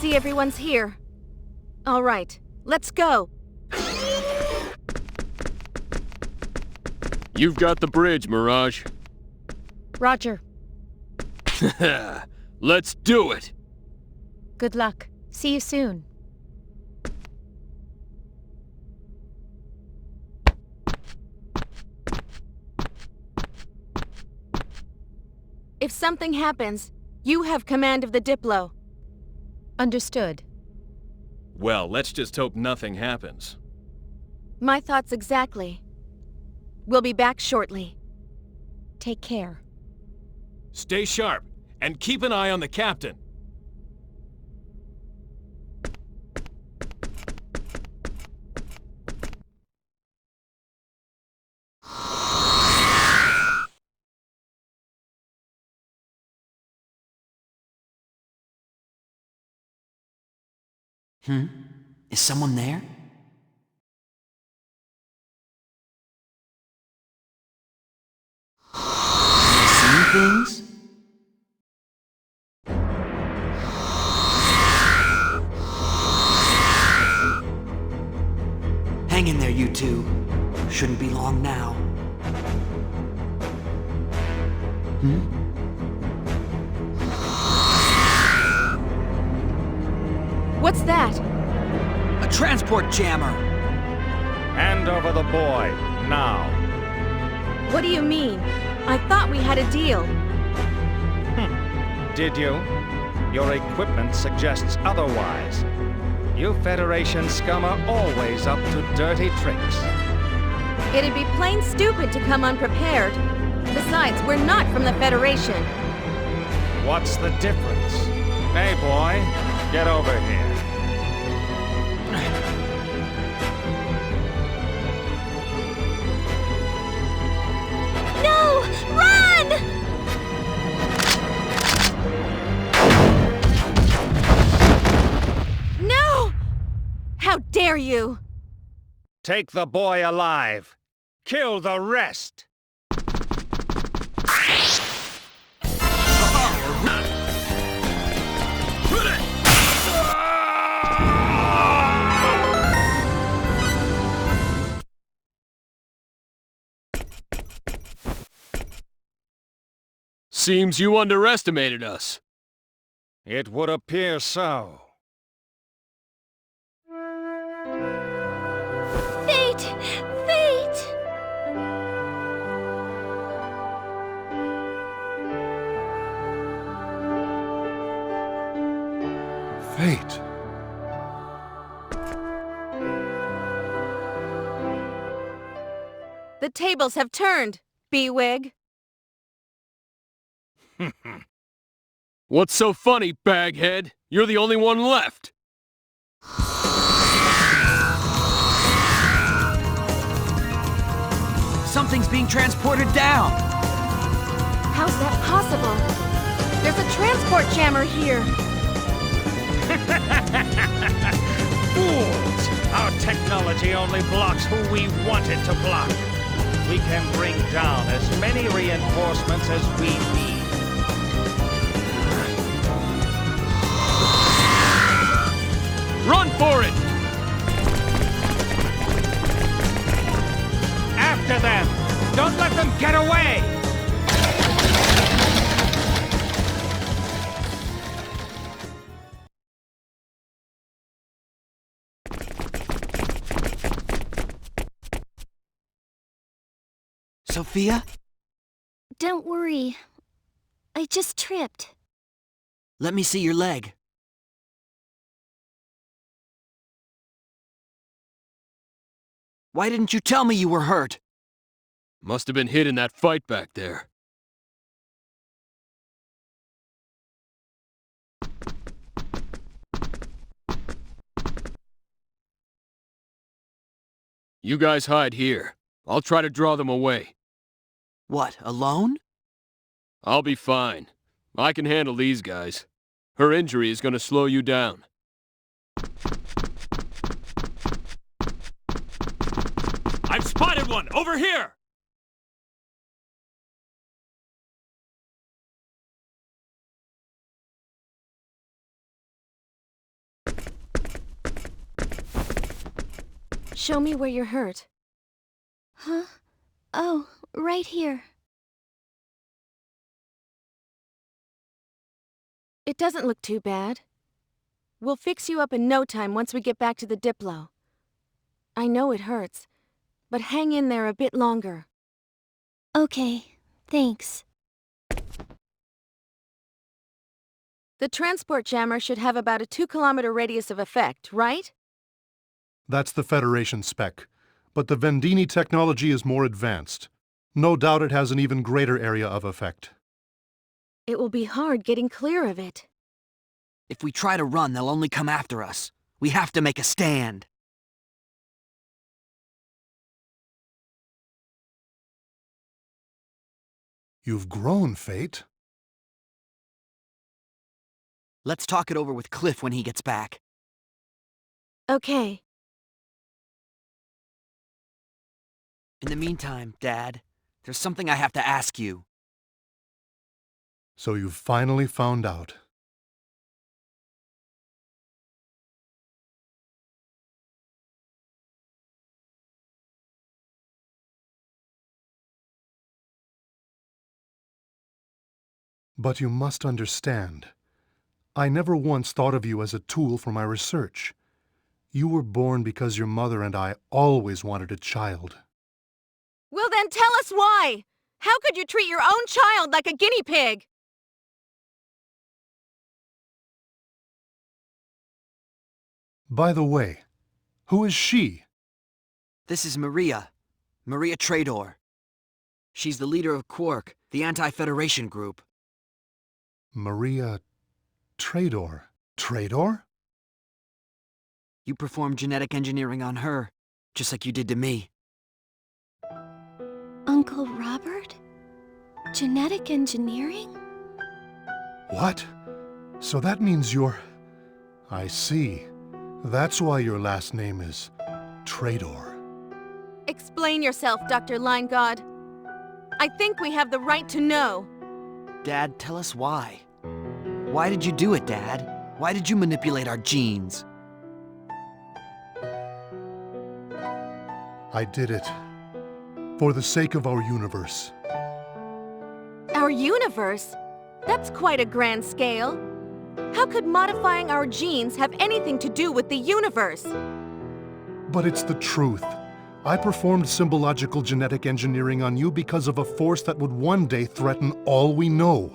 see everyone's here. All right, let's go. You've got the bridge, Mirage. Roger. Let's do it! Good luck. See you soon. If something happens, you have command of the Diplo. Understood. Well, let's just hope nothing happens. My thoughts exactly. We'll be back shortly. Take care. Stay sharp, and keep an eye on the captain. Is someone there? Seeing things? Hang in there, you two. Shouldn't be long now. What's that? A transport jammer! Hand over the boy, now. What do you mean? I thought we had a deal. Did you? Your equipment suggests otherwise. You Federation scum are always up to dirty tricks. It'd be plain stupid to come unprepared. Besides, we're not from the Federation. What's the difference? Hey, boy, get over here. No! Run! No! How dare you! Take the boy alive. Kill the rest. Seems you underestimated us. It would appear so. Fate! Fate! Fate. The tables have turned, B-Wig. What's so funny, baghead? You're the only one left. Something's being transported down! How's that possible? There's a transport jammer here. Fools! Our technology only blocks who we want it to block. We can bring down as many reinforcements as we need. Run for it! After them! Don't let them get away! Sophia? Don't worry. I just tripped. Let me see your leg. Why didn't you tell me you were hurt? Must have been hit in that fight back there. You guys hide here. I'll try to draw them away. What, alone? I'll be fine. I can handle these guys. Her injury is gonna slow you down. I've spotted one! Over here! Show me where you're hurt. Huh? Oh, right here. It doesn't look too bad. We'll fix you up in no time once we get back to the Diplo. I know it hurts, but hang in there a bit longer. Okay, thanks. The transport jammer should have about a 2-kilometer radius of effect, right? That's the Federation spec. But the Vendini technology is more advanced. No doubt it has an even greater area of effect. It will be hard getting clear of it. If we try to run, they'll only come after us. We have to make a stand. You've grown, Fate. Let's talk it over with Cliff when he gets back. Okay. In the meantime, Dad, there's something I have to ask you. So you've finally found out. But you must understand, I never once thought of you as a tool for my research. You were born because your mother and I always wanted a child. Well then tell us why! How could you treat your own child like a guinea pig? By the way, who is she? This is Maria. Maria Trador. She's the leader of Quark, the anti-Federation group. Maria Trador. Trador? You performed genetic engineering on her, just like you did to me. Uncle Robert? Genetic engineering? What? So that means you're... I see. That's why your last name is Trador. Explain yourself, Dr. Linegaud. I think we have the right to know. Dad, tell us why. Why did you do it, Dad? Why did you manipulate our genes? I did it. For the sake of our universe. Our universe? That's quite a grand scale. How could modifying our genes have anything to do with the universe? But it's the truth. I performed symbological genetic engineering on you because of a force that would one day threaten all we know.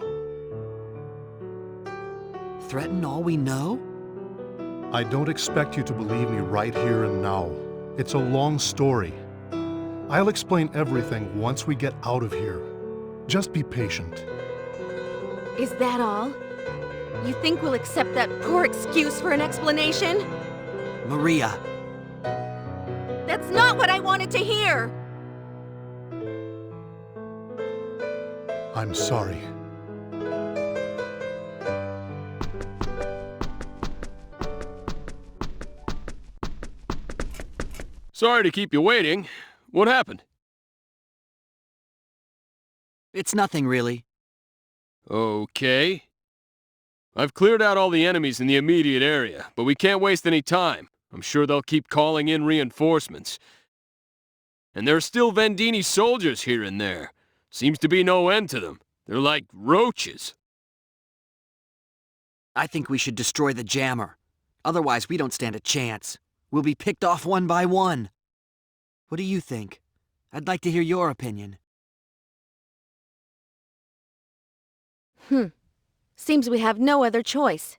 Threaten all we know? I don't expect you to believe me right here and now. It's a long story. I'll explain everything once we get out of here. Just be patient. Is that all? You think we'll accept that poor excuse for an explanation? Maria. That's not what I wanted to hear! I'm sorry. Sorry to keep you waiting. What happened? It's nothing, really. Okay. I've cleared out all the enemies in the immediate area, but we can't waste any time. I'm sure they'll keep calling in reinforcements. And there are still Vendini soldiers here and there. Seems to be no end to them. They're like roaches. I think we should destroy the jammer. Otherwise, we don't stand a chance. We'll be picked off one by one. What do you think? I'd like to hear your opinion. Seems we have no other choice.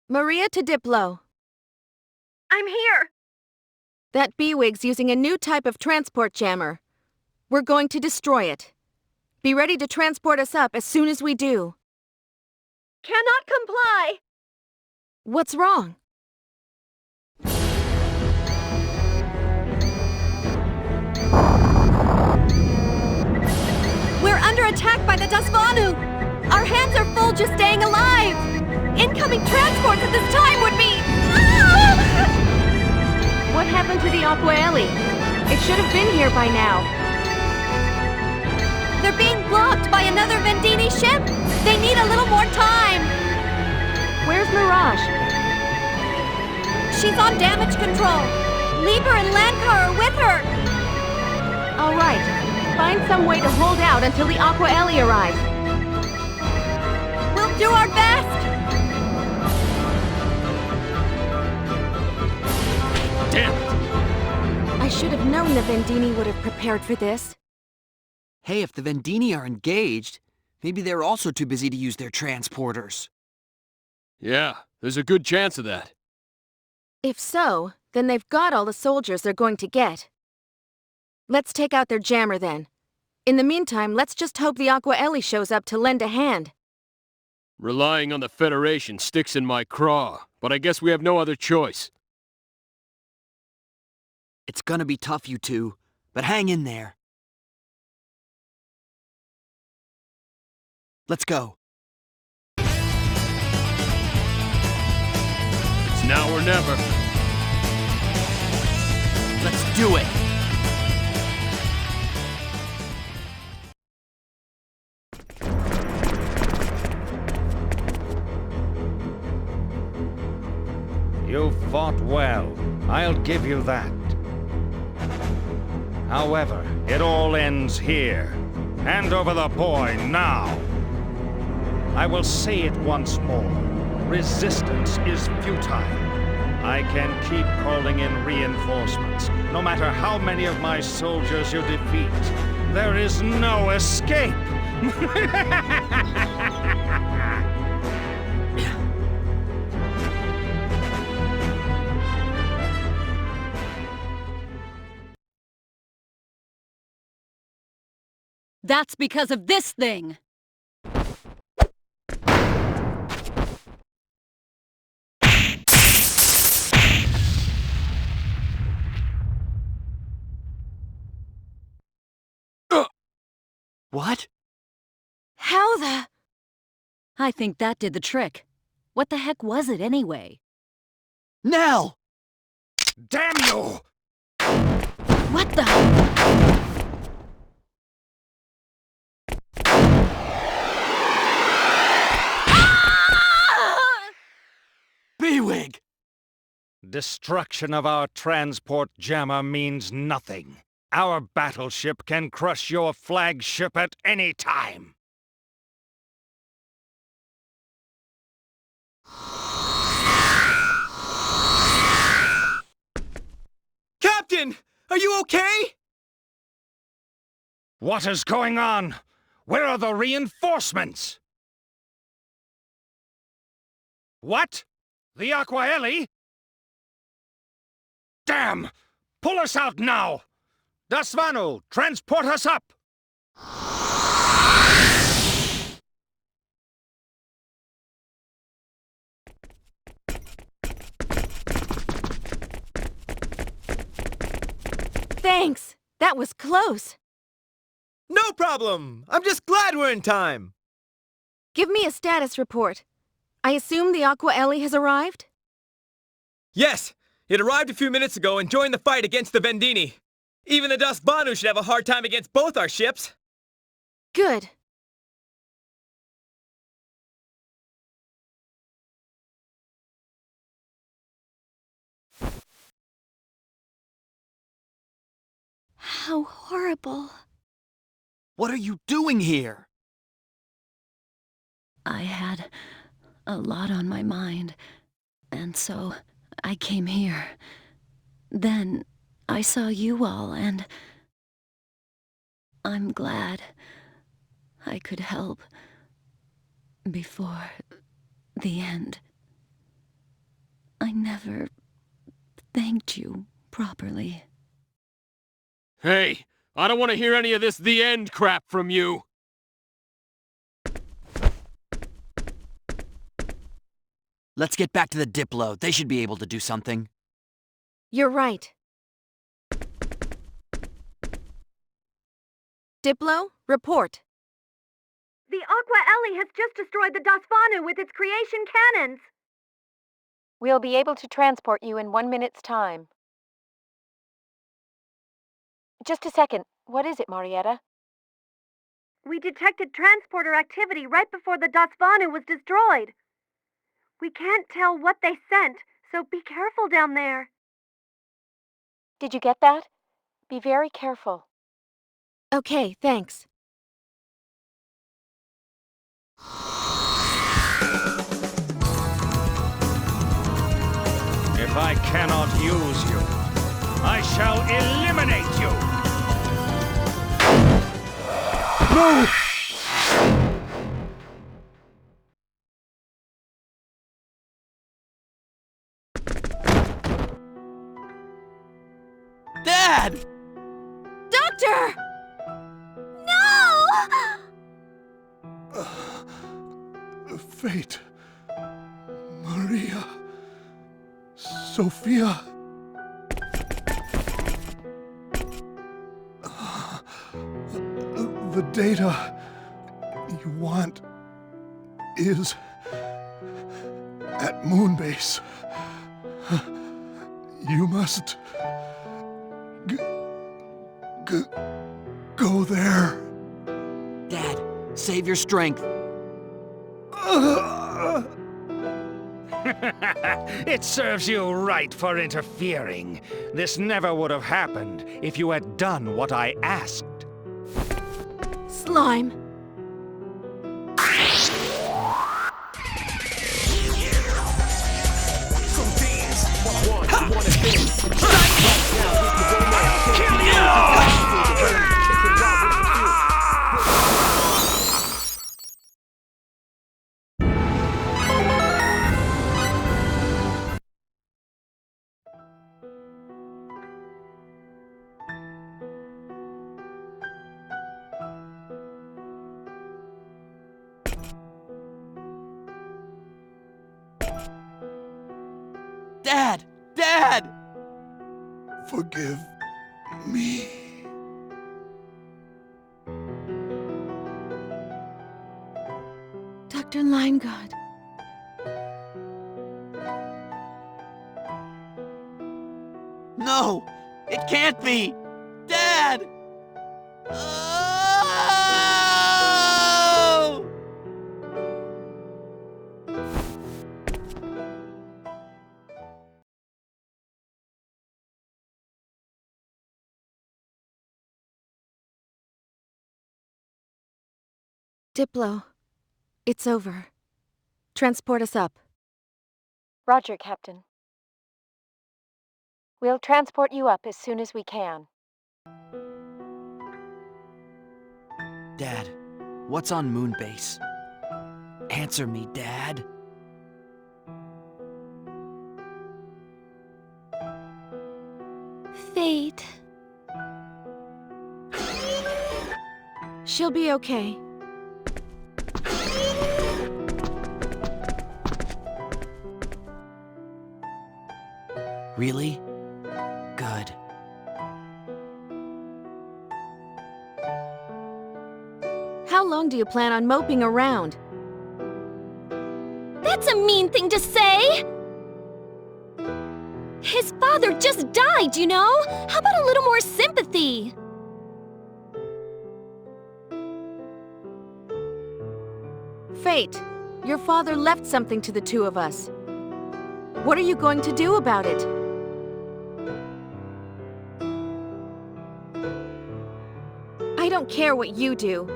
Maria to Diplo. I'm here! That B-Wig's using a new type of transport jammer. We're going to destroy it. Be ready to transport us up as soon as we do. Cannot comply! What's wrong? We're under attack by the Dasvanu! Our hands are full just staying alive! Incoming transports at this time would be... What happened to the Aquaeli? It should have been here by now. They're being blocked by another Vendini ship! They need a little more time! Where's Mirage? She's on damage control. Lieber and Landcar are with her. All right. Find some way to hold out until the Aqua Ellie arrives. We'll do our best. Damn it! I should have known the Vendini would have prepared for this. Hey, if the Vendini are engaged, maybe they're also too busy to use their transporters. Yeah, there's a good chance of that. If so, then they've got all the soldiers they're going to get. Let's take out their jammer then. In the meantime, let's just hope the Aqua Ellie shows up to lend a hand. Relying on the Federation sticks in my craw, but I guess we have no other choice. It's gonna be tough, you two, but hang in there. Let's go. It's now or never. Let's do it! You fought well. I'll give you that. However, it all ends here. Hand over the boy now. I will say it once more. Resistance is futile. I can keep calling in reinforcements, no matter how many of my soldiers you defeat. There is no escape! That's because of this thing! What? How the... I think that did the trick. What the heck was it anyway? Nell! Damn you! What the... B-Wig! Destruction of our transport jammer means nothing. Our battleship can crush your flagship at any time. Captain! Are you okay? What is going on? Where are the reinforcements? What? The Aqua Ellie? Damn! Pull us out now! Dasvanu, transport us up! Thanks! That was close. No problem! I'm just glad we're in time! Give me a status report. I assume the Aqua Ellie has arrived? Yes! It arrived a few minutes ago and joined the fight against the Vendini. Even the Dasvanu should have a hard time against both our ships. Good. How horrible. What are you doing here? I had a lot on my mind, and so I came here. Then I saw you all, and I'm glad I could help before the end. I never thanked you properly. Hey, I don't want to hear any of this "the end" crap from you. Let's get back to the Diplo. They should be able to do something. You're right. Diplo, report. The Aqua Ellie has just destroyed the Dasvanu with its creation cannons. We'll be able to transport you in 1 minute's time. Just a second. What is it, Marietta? We detected transporter activity right before the Dasvanu was destroyed. We can't tell what they sent, so be careful down there. Did you get that? Be very careful. Okay, thanks. If I cannot use you, I shall eliminate you! No! Dad! Doctor! Fate. Maria. Sophia. The data you want is at Moonbase. You must go there. Dad, save your strength. It serves you right for interfering. This never would have happened if you had done what I asked. Slime. Dad! Dad! Forgive me. Dr. Leingard. No! It can't be! Dad! Oh! Diplo. It's over. Transport us up. Roger, Captain. We'll transport you up as soon as we can. Dad, what's on Moonbase? Answer me, Dad. Fate. She'll be okay. Really? Good. How long do you plan on moping around? That's a mean thing to say! His father just died, you know? How about a little more sympathy? Fate, your father left something to the two of us. What are you going to do about it? I don't care what you do.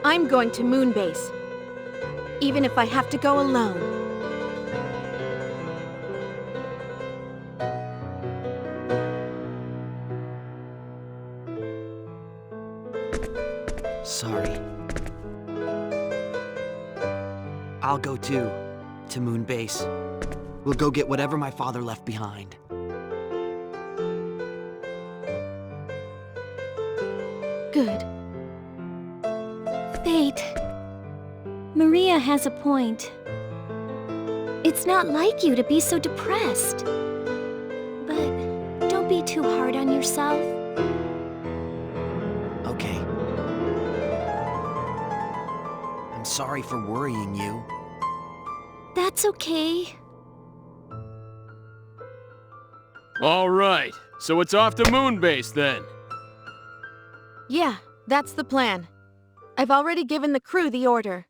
I'm going to Moonbase. Even if I have to go alone. Sorry. I'll go too, to Moonbase. We'll go get whatever my father left behind. Good. Fate. Maria has a point. It's not like you to be so depressed. But don't be too hard on yourself. Okay. I'm sorry for worrying you. That's okay. All right, so it's off to Moonbase then. Yeah, that's the plan. I've already given the crew the order.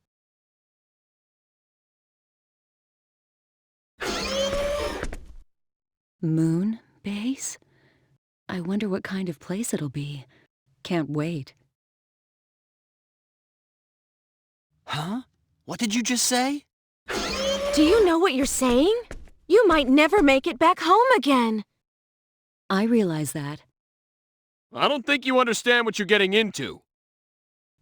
Moon base? I wonder what kind of place it'll be. Can't wait. Huh? What did you just say? Do you know what you're saying? You might never make it back home again. I realize that. I don't think you understand what you're getting into.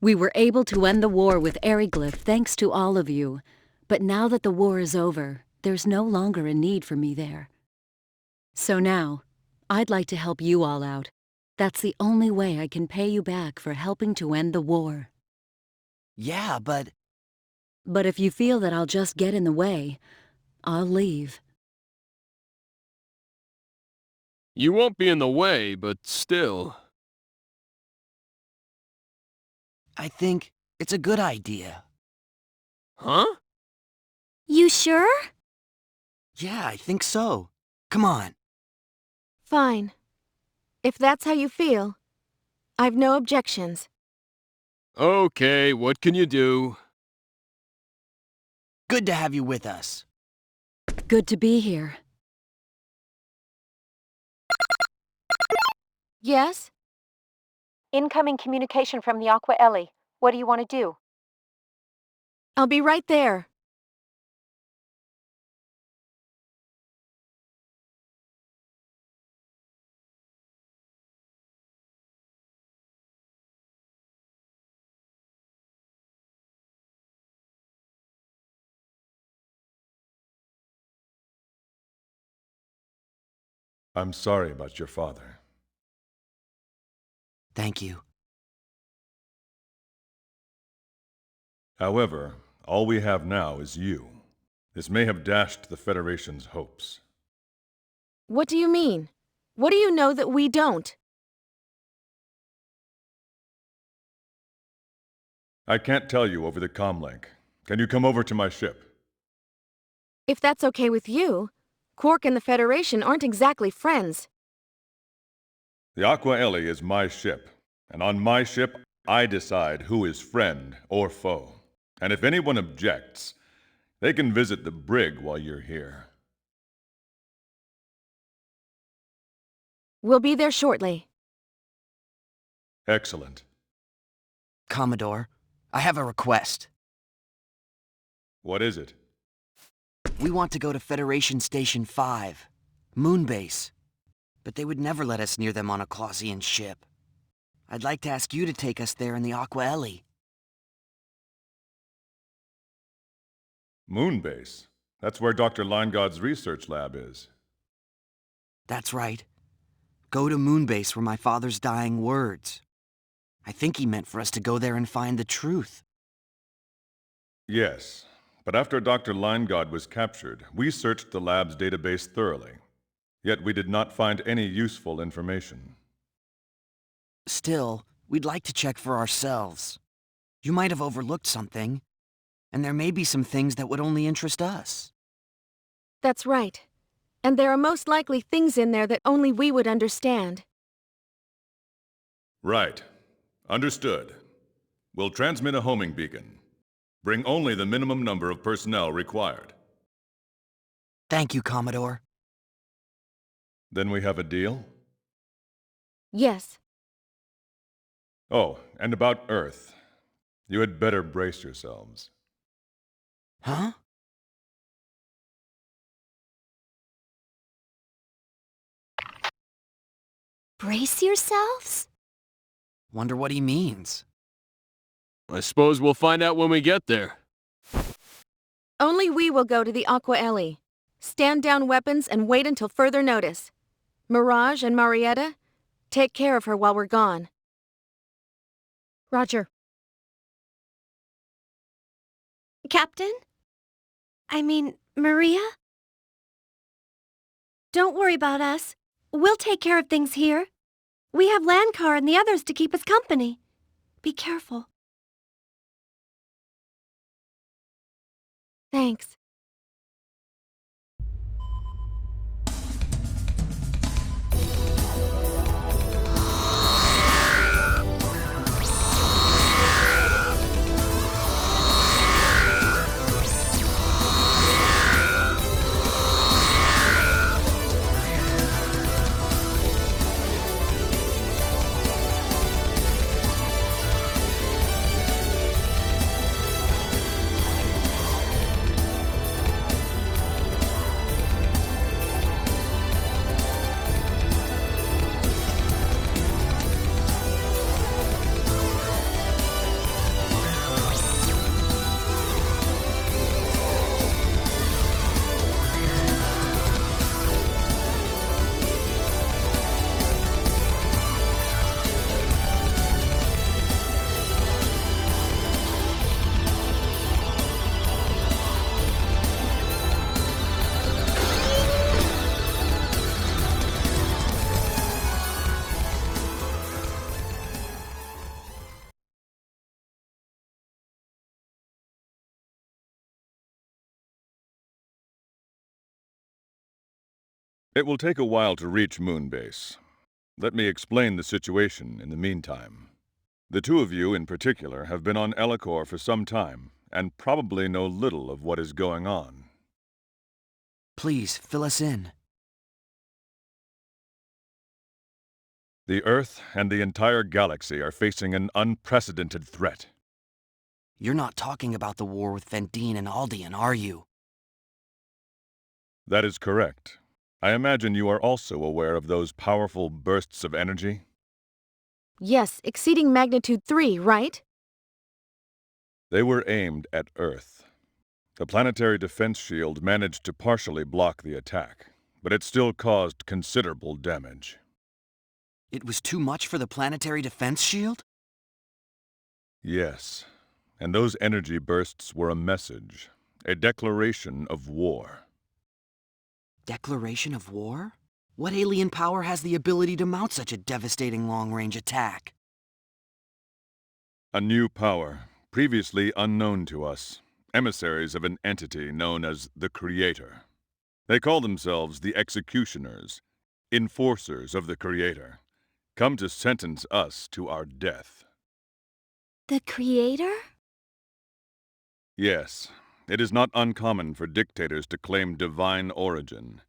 We were able to end the war with Ariglyph thanks to all of you. But now that the war is over, there's no longer a need for me there. So now, I'd like to help you all out. That's the only way I can pay you back for helping to end the war. Yeah, but... But if you feel that I'll just get in the way, I'll leave. You won't be in the way, but still. I think it's a good idea. Huh? You sure? Yeah, I think so. Come on. Fine. If that's how you feel, I've no objections. Okay, what can you do? Good to have you with us. Good to be here. Yes? Incoming communication from the Aqua Ellie. What do you want to do? I'll be right there. I'm sorry about your father. Thank you. However, all we have now is you. This may have dashed the Federation's hopes. What do you mean? What do you know that we don't? I can't tell you over the comlink. Can you come over to my ship? If that's okay with you, Quark and the Federation aren't exactly friends. The Aqua Ellie is my ship, and on my ship, I decide who is friend or foe. And if anyone objects, they can visit the brig while you're here. We'll be there shortly. Excellent. Commodore, I have a request. What is it? We want to go to Federation Station 5, Moonbase. But they would never let us near them on a Clausian ship. I'd like to ask you to take us there in the Aqua Ellie. Moonbase? That's where Dr. Linegod's research lab is. That's right. Go to Moonbase were my father's dying words. I think he meant for us to go there and find the truth. Yes, but after Dr. Linegod was captured, we searched the lab's database thoroughly. Yet we did not find any useful information. Still, we'd like to check for ourselves. You might have overlooked something, and there may be some things that would only interest us. That's right. And there are most likely things in there that only we would understand. Right. Understood. We'll transmit a homing beacon. Bring only the minimum number of personnel required. Thank you, Commodore. Then we have a deal? Yes. Oh, and about Earth. You had better brace yourselves. Huh? Brace yourselves? Wonder what he means. I suppose we'll find out when we get there. Only we will go to the Aqua Ellie. Stand down weapons and wait until further notice. Mirage and Marietta, take care of her while we're gone. Roger. Captain? I mean, Maria? Don't worry about us. We'll take care of things here. We have Landcar and the others to keep us company. Be careful. Thanks. It will take a while to reach Moonbase. Let me explain the situation in the meantime. The two of you in particular have been on Ellicor for some time, and probably know little of what is going on. Please, fill us in. The Earth and the entire galaxy are facing an unprecedented threat. You're not talking about the war with Vendine and Aldean, are you? That is correct. I imagine you are also aware of those powerful bursts of energy? Yes, exceeding magnitude 3, right? They were aimed at Earth. The planetary defense shield managed to partially block the attack, but it still caused considerable damage. It was too much for the planetary defense shield? Yes, and those energy bursts were a message, a declaration of war. Declaration of war? What alien power has the ability to mount such a devastating long-range attack? A new power, previously unknown to us, emissaries of an entity known as the Creator. They call themselves the Executioners, enforcers of the Creator, come to sentence us to our death. The Creator? Yes, it is not uncommon for dictators to claim divine origin.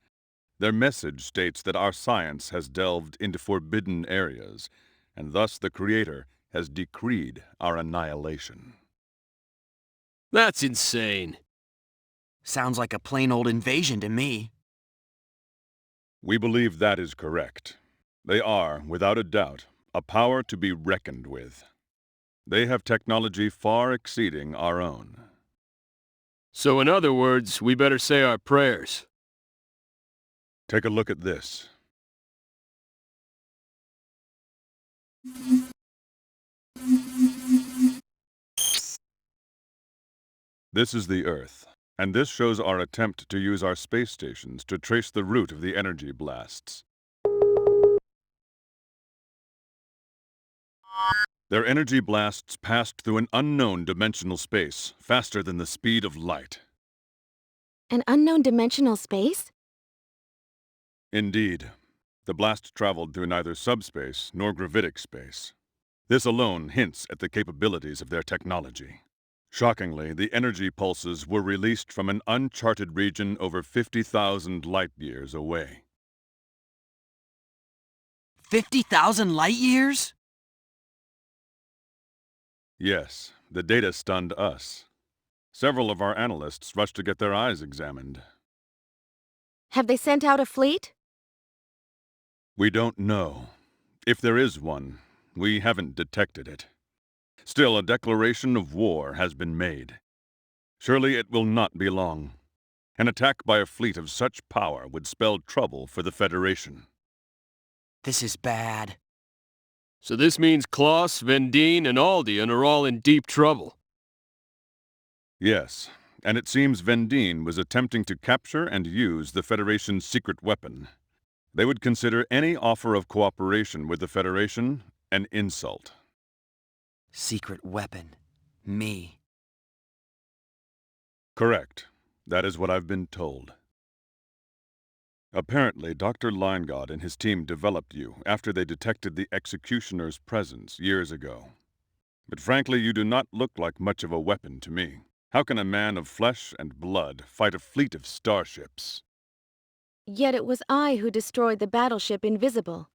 Their message states that our science has delved into forbidden areas, and thus the Creator has decreed our annihilation. That's insane. Sounds like a plain old invasion to me. We believe that is correct. They are, without a doubt, a power to be reckoned with. They have technology far exceeding our own. So in other words, we better say our prayers. Take a look at this. This is the Earth, and this shows our attempt to use our space stations to trace the route of the energy blasts. Their energy blasts passed through an unknown dimensional space, faster than the speed of light. An unknown dimensional space? Indeed. The blast traveled through neither subspace nor gravitic space. This alone hints at the capabilities of their technology. Shockingly, the energy pulses were released from an uncharted region over 50,000 light-years away. 50,000 light-years? Yes, the data stunned us. Several of our analysts rushed to get their eyes examined. Have they sent out a fleet? We don't know. If there is one, we haven't detected it. Still, a declaration of war has been made. Surely it will not be long. An attack by a fleet of such power would spell trouble for the Federation. This is bad. So this means Klaus, Vendine, and Aldean are all in deep trouble. Yes, and it seems Vendine was attempting to capture and use the Federation's secret weapon. They would consider any offer of cooperation with the Federation an insult. Secret weapon. Me. Correct. That is what I've been told. Apparently, Dr. Leingod and his team developed you after they detected the Executioner's presence years ago. But frankly, you do not look like much of a weapon to me. How can a man of flesh and blood fight a fleet of starships? Yet it was I who destroyed the battleship Invisible.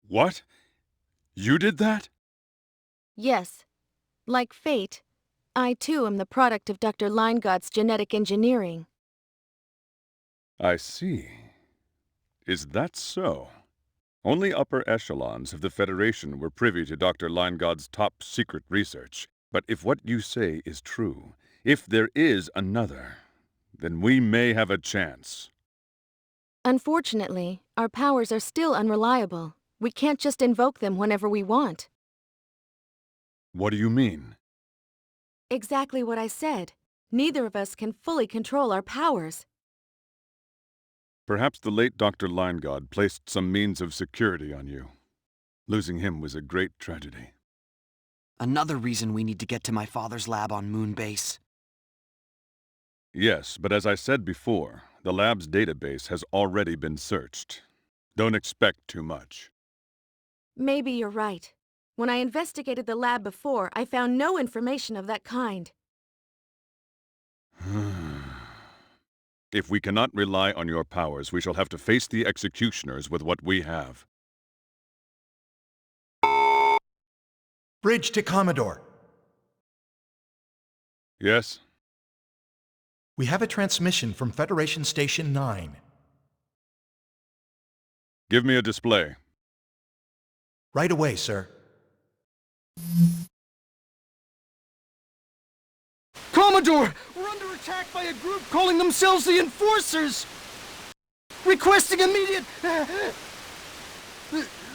What? You did that? Yes. Like fate, I too am the product of Dr. Leingod's genetic engineering. I see. Is that so? Only upper echelons of the Federation were privy to Dr. Leingod's top secret research. But if what you say is true, if there is another, then we may have a chance. Unfortunately, our powers are still unreliable. We can't just invoke them whenever we want. What do you mean? Exactly what I said. Neither of us can fully control our powers. Perhaps the late Dr. Leingod placed some means of security on you. Losing him was a great tragedy. Another reason we need to get to my father's lab on Moonbase. Yes, but as I said before, the lab's database has already been searched. Don't expect too much. Maybe you're right. When I investigated the lab before, I found no information of that kind. If we cannot rely on your powers, we shall have to face the executioners with what we have. Bridge to Commodore. Yes? We have a transmission from Federation Station 9. Give me a display. Right away, sir. Commodore! We're under attack by a group calling themselves the Enforcers! Requesting immediate...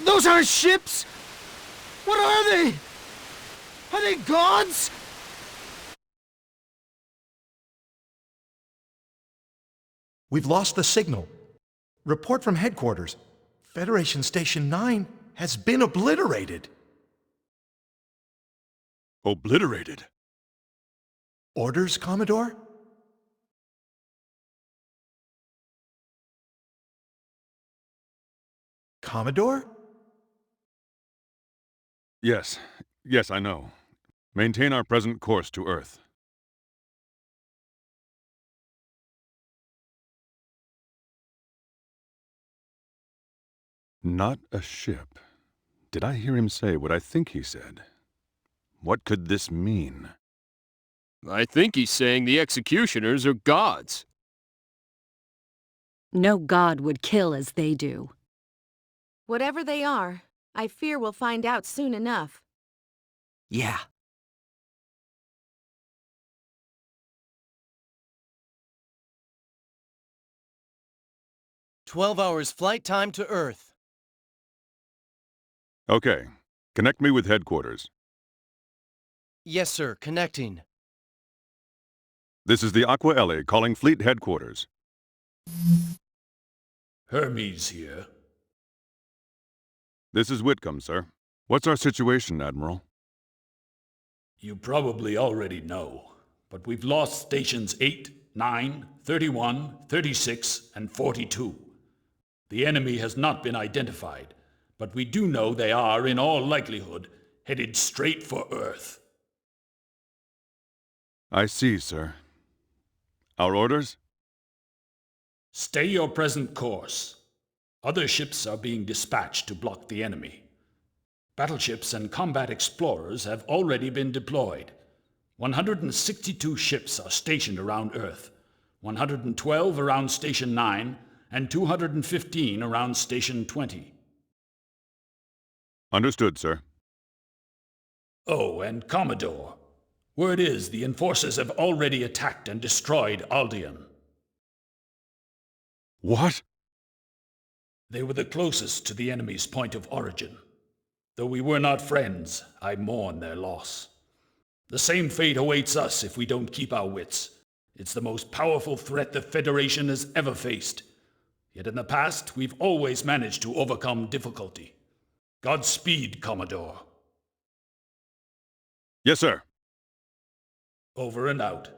Those aren't ships! What are they? Are they gods? We've lost the signal. Report from headquarters. Federation Station 9 has been obliterated. Obliterated? Orders, Commodore? Commodore? Yes. Yes, I know. Maintain our present course to Earth. Not a ship. Did I hear him say what I think he said? What could this mean? I think he's saying the executioners are gods. No god would kill as they do. Whatever they are, I fear we'll find out soon enough. Yeah. "12 hours flight time to Earth." Okay. Connect me with headquarters. Yes, sir. Connecting. This is the Aqua Ellie calling Fleet Headquarters. Hermes here. This is Whitcomb, sir. What's our situation, Admiral? You probably already know, but we've lost stations 8, 9, 31, 36, and 42. The enemy has not been identified, but we do know they are, in all likelihood, headed straight for Earth. I see, sir. Our orders? Stay your present course. Other ships are being dispatched to block the enemy. Battleships and combat explorers have already been deployed. 162 ships are stationed around Earth, 112 around Station 9, and 215 around Station 20. Understood, sir. Oh, and Commodore. Word is the Enforcers have already attacked and destroyed Aldean. What? They were the closest to the enemy's point of origin. Though we were not friends, I mourn their loss. The same fate awaits us if we don't keep our wits. It's the most powerful threat the Federation has ever faced. Yet in the past, we've always managed to overcome difficulty. Godspeed, Commodore. Yes, sir. Over and out.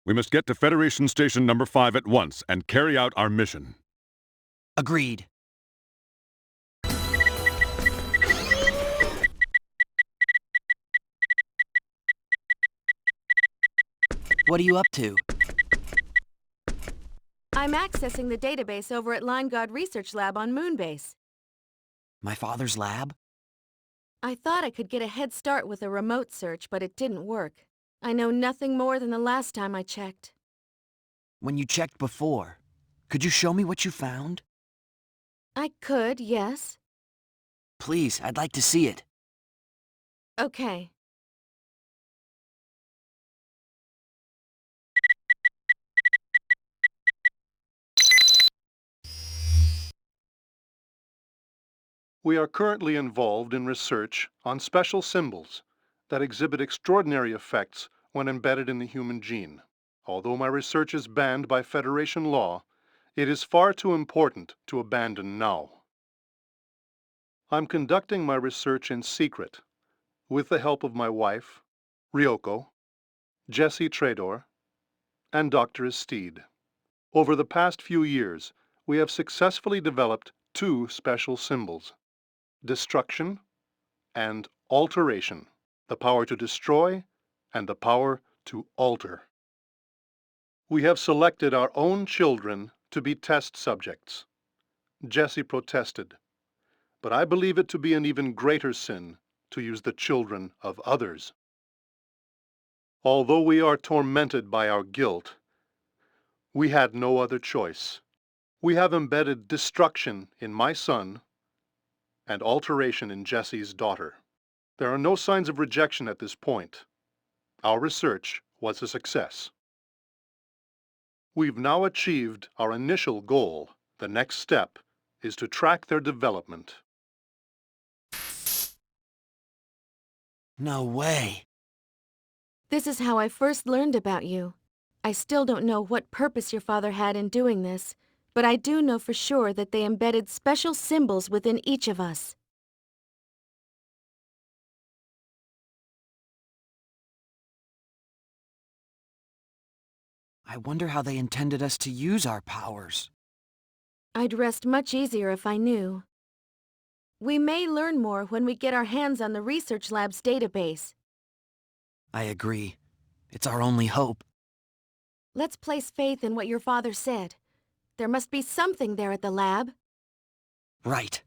We must get to Federation Station number 5 at once and carry out our mission. Agreed. What are you up to? I'm accessing the database over at Line Guard Research Lab on Moonbase. My father's lab? I thought I could get a head start with a remote search, but it didn't work. I know nothing more than the last time I checked. When you checked before, could you show me what you found? I could, yes. Please, I'd like to see it. Okay. We are currently involved in research on special symbols that exhibit extraordinary effects when embedded in the human gene. Although my research is banned by Federation law, it is far too important to abandon now. I'm conducting my research in secret, with the help of my wife, Ryoko, Jesse Trador, and Dr. Estede. Over the past few years, we have successfully developed two special symbols: destruction and alteration, the power to destroy and the power to alter. We have selected our own children to be test subjects. Jesse protested, but I believe it to be an even greater sin to use the children of others. Although we are tormented by our guilt, we had no other choice. We have embedded destruction in my son and alteration in Jesse's daughter. There are no signs of rejection at this point. Our research was a success. We've now achieved our initial goal. The next step is to track their development. No way. This is how I first learned about you. I still don't know what purpose your father had in doing this, but I do know for sure that they embedded special symbols within each of us. I wonder how they intended us to use our powers. I'd rest much easier if I knew. We may learn more when we get our hands on the research lab's database. I agree. It's our only hope. Let's place faith in what your father said. There must be something there at the lab. Right.